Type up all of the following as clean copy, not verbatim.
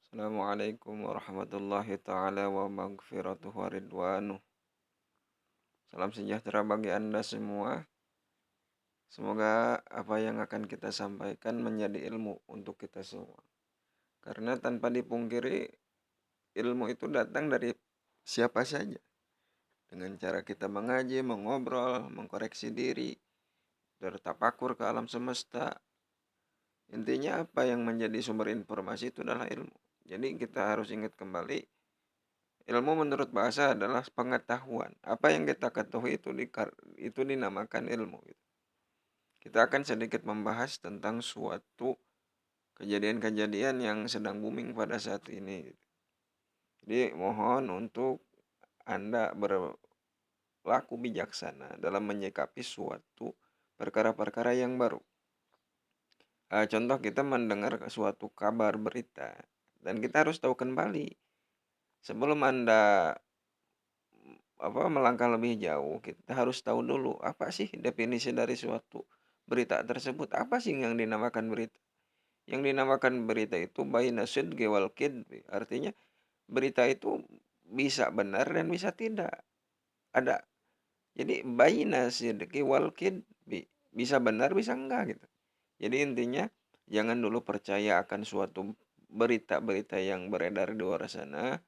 Assalamualaikum warahmatullahi ta'ala wa maghfiratuh wa ridwanuh. Salam sejahtera bagi Anda semua. Semoga apa yang akan kita sampaikan menjadi ilmu untuk kita semua. Karena tanpa dipungkiri, ilmu itu datang dari siapa saja. Dengan cara kita mengaji, mengobrol, mengkoreksi diri, bertapakur ke alam semesta. Intinya apa yang menjadi sumber informasi itu adalah ilmu. Jadi kita harus ingat kembali, ilmu menurut bahasa adalah pengetahuan. Apa yang kita ketahui itu dinamakan ilmu, gitu. Kita akan sedikit membahas tentang suatu kejadian-kejadian yang sedang booming pada saat ini, gitu. Jadi mohon untuk Anda berlaku bijaksana dalam menyikapi suatu perkara-perkara yang baru. Contoh, kita mendengar suatu kabar berita dan kita harus tahu kembali sebelum Anda melangkah lebih jauh. Kita harus tahu dulu apa sih definisi dari suatu berita tersebut. Apa sih yang dinamakan berita? Yang dinamakan berita itu baina sidqi wal kidbi. Artinya berita itu bisa benar dan bisa tidak. Ada. Jadi baina sidqi wal kidbi. Bisa benar, bisa enggak, gitu. Jadi intinya jangan dulu percaya akan suatu berita-berita yang beredar di luar sana,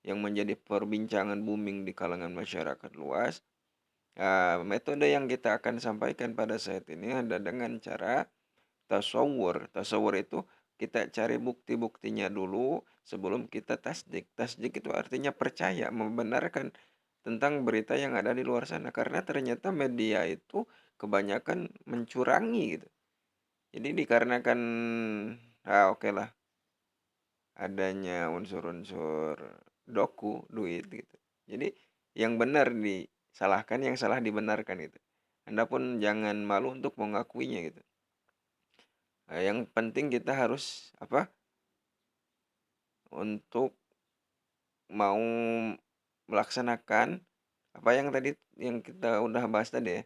yang menjadi perbincangan booming di kalangan masyarakat luas. Metode yang kita akan sampaikan pada saat ini ada dengan cara tasawur. Tasawur itu kita cari bukti-buktinya dulu sebelum kita tasdik. Tasdik itu artinya percaya, membenarkan tentang berita yang ada di luar sana. Karena ternyata media itu kebanyakan mencurangi, gitu. Jadi dikarenakan, oke lah, adanya unsur-unsur duit, gitu. Jadi yang benar disalahkan, yang salah dibenarkan, gitu. Anda pun jangan malu untuk mengakuinya, gitu. Yang penting kita harus untuk mau melaksanakan apa yang tadi yang kita udah bahas tadi ya.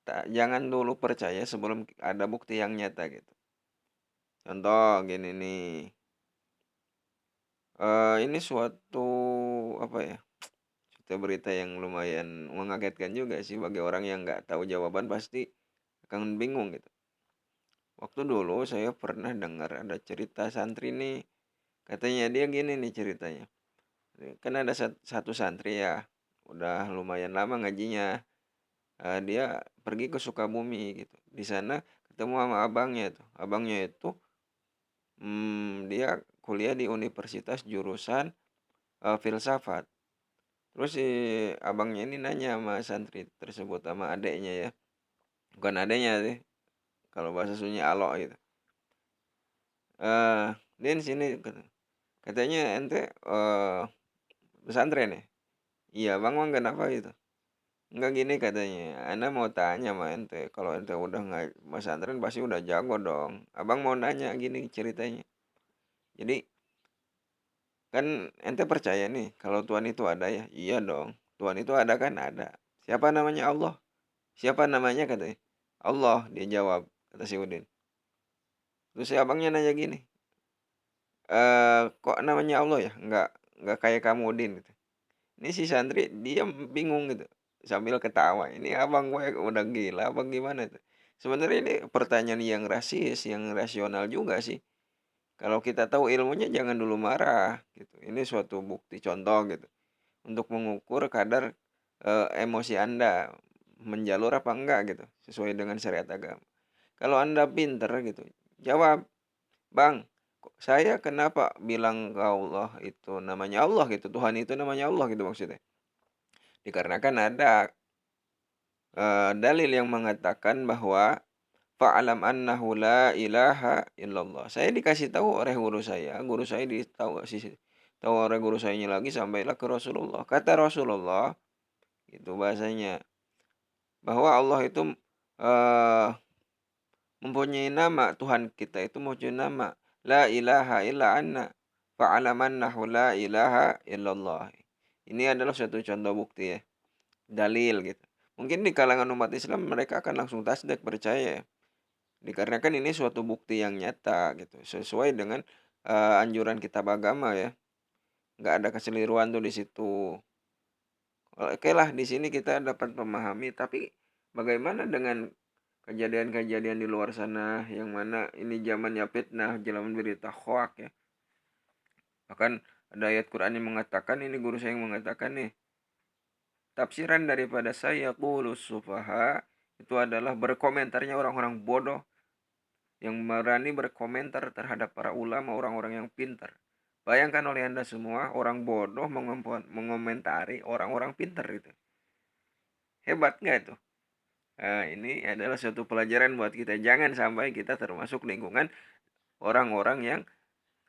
Jangan dulu percaya sebelum ada bukti yang nyata, gitu. Contoh gini nih, ini suatu apa ya? Itu berita yang lumayan mengagetkan juga sih bagi orang yang nggak tahu jawaban, pasti akan bingung, gitu. Waktu dulu saya pernah dengar ada cerita santri nih, katanya dia gini nih ceritanya. Kan ada satu santri ya, udah lumayan lama ngajinya. Dia pergi ke Sukabumi, gitu. Di sana ketemu sama abangnya tuh. Abangnya itu dia kuliah di universitas jurusan filsafat. Terus si abangnya ini nanya sama santri tersebut, sama adeknya ya. Bukan adeknya sih, kalau bahasa Sunda alo gitu. Din sini, katanya ente pesantren ya? Iya bang, kenapa gitu? Enggak, gini katanya, Anda mau tanya sama ente, kalau ente udah nggak pesantren pasti udah jago dong. Abang mau nanya gini ceritanya. Jadi kan ente percaya nih kalau Tuhan itu ada ya? Iya dong. Tuhan itu ada kan? Ada. Siapa namanya? Allah. Siapa namanya, katanya? Allah, dia jawab, kata si Udin. Terus si abangnya nanya gini, kok namanya Allah ya? Enggak kayak kamu, Udin, gitu. Ini si santri dia bingung, gitu, sambil ketawa. Ini abang gue udah gila apa gimana tuh? Sebenarnya ini pertanyaan yang yang rasional juga sih. Kalau kita tahu ilmunya jangan dulu marah, gitu. Ini suatu bukti contoh, gitu, untuk mengukur kadar emosi Anda menjalur apa enggak, gitu, sesuai dengan syariat agama. Kalau Anda pinter, gitu, jawab, "Bang, saya kenapa bilang ke Allah itu namanya Allah, gitu, Tuhan itu namanya Allah, gitu maksudnya. Dikarenakan ada dalil yang mengatakan bahwa fa'alam annahu la ilaha illallah. Saya dikasih tahu oleh guru saya tahu oleh guru sayanya lagi sampailah ke Rasulullah. Kata Rasulullah, itu bahasanya, bahwa Allah itu eh, mempunyai nama, Tuhan kita itu mempunyai nama, la ilaha illa anna fa'alam annahu la ilaha illallah. Ini adalah suatu contoh bukti ya, dalil, gitu. Mungkin di kalangan umat Islam mereka akan langsung tasdik, percaya ya. Dikarenakan ini suatu bukti yang nyata, gitu, sesuai dengan anjuran kitab agama ya, nggak ada keseliruan tuh di situ. Okelah di sini kita dapat memahami, tapi bagaimana dengan kejadian-kejadian di luar sana yang mana ini zamannya fitnah, zaman berita hoak ya. Bahkan ada ayat Quran yang mengatakan, ini guru saya yang mengatakan nih, tafsiran daripada sayaqulus sufaha itu adalah berkomentarnya orang-orang bodoh yang berani berkomentar terhadap para ulama, orang-orang yang pintar. Bayangkan oleh Anda semua, orang bodoh mengomentari orang-orang pintar itu. Hebat nggak itu? Nah, ini adalah suatu pelajaran buat kita. Jangan sampai kita termasuk lingkungan orang-orang yang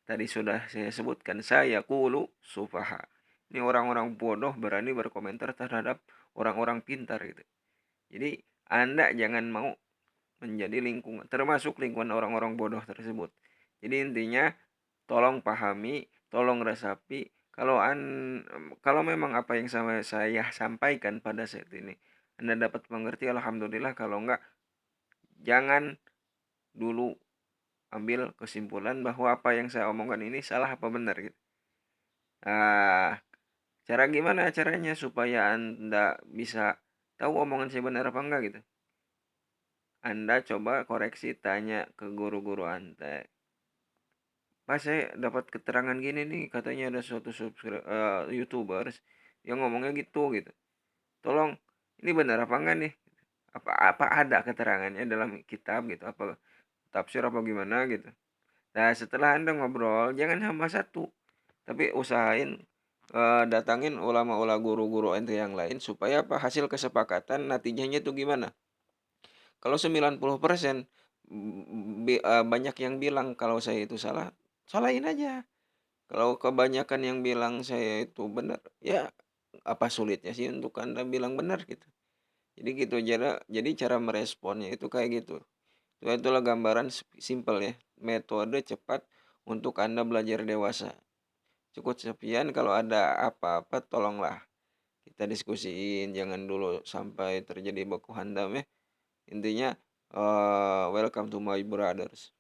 tadi sudah saya sebutkan, saya kulu sufaha. Ini orang-orang bodoh berani berkomentar terhadap orang-orang pintar gitu. Jadi Anda jangan mau menjadi lingkungan, termasuk lingkungan orang-orang bodoh tersebut. Jadi intinya tolong pahami, tolong resapi. Kalau memang apa yang saya sampaikan pada saat ini Anda dapat mengerti, alhamdulillah. Kalau enggak, jangan dulu ambil kesimpulan bahwa apa yang saya omongkan ini salah apa benar gitu. Nah, gimana caranya supaya Anda bisa tahu omongan saya benar apa enggak gitu? Anda coba koreksi, tanya ke guru-guru Anda. Pas saya dapat keterangan gini nih, katanya ada suatu YouTubers yang ngomongnya gitu. Tolong, ini benar apa enggak nih? Apa ada keterangannya dalam kitab gitu? Apa tafsir apa gimana gitu? Nah, setelah Anda ngobrol, jangan hamba satu, tapi usahain datangin ulama-ulama guru-guru ente yang lain supaya apa? Hasil kesepakatan natijanya itu gimana? Kalau 90% banyak yang bilang kalau saya itu salah, salahin aja. Kalau kebanyakan yang bilang saya itu benar, ya apa sulitnya sih untuk Anda bilang benar gitu. Jadi gitu, jadi cara meresponnya itu kayak gitu. Itulah gambaran simpel ya, metode cepat untuk Anda belajar dewasa. Cukup sekian, kalau ada apa-apa tolonglah kita diskusiin, jangan dulu sampai terjadi baku hantam ya. Intinya welcome to my brothers.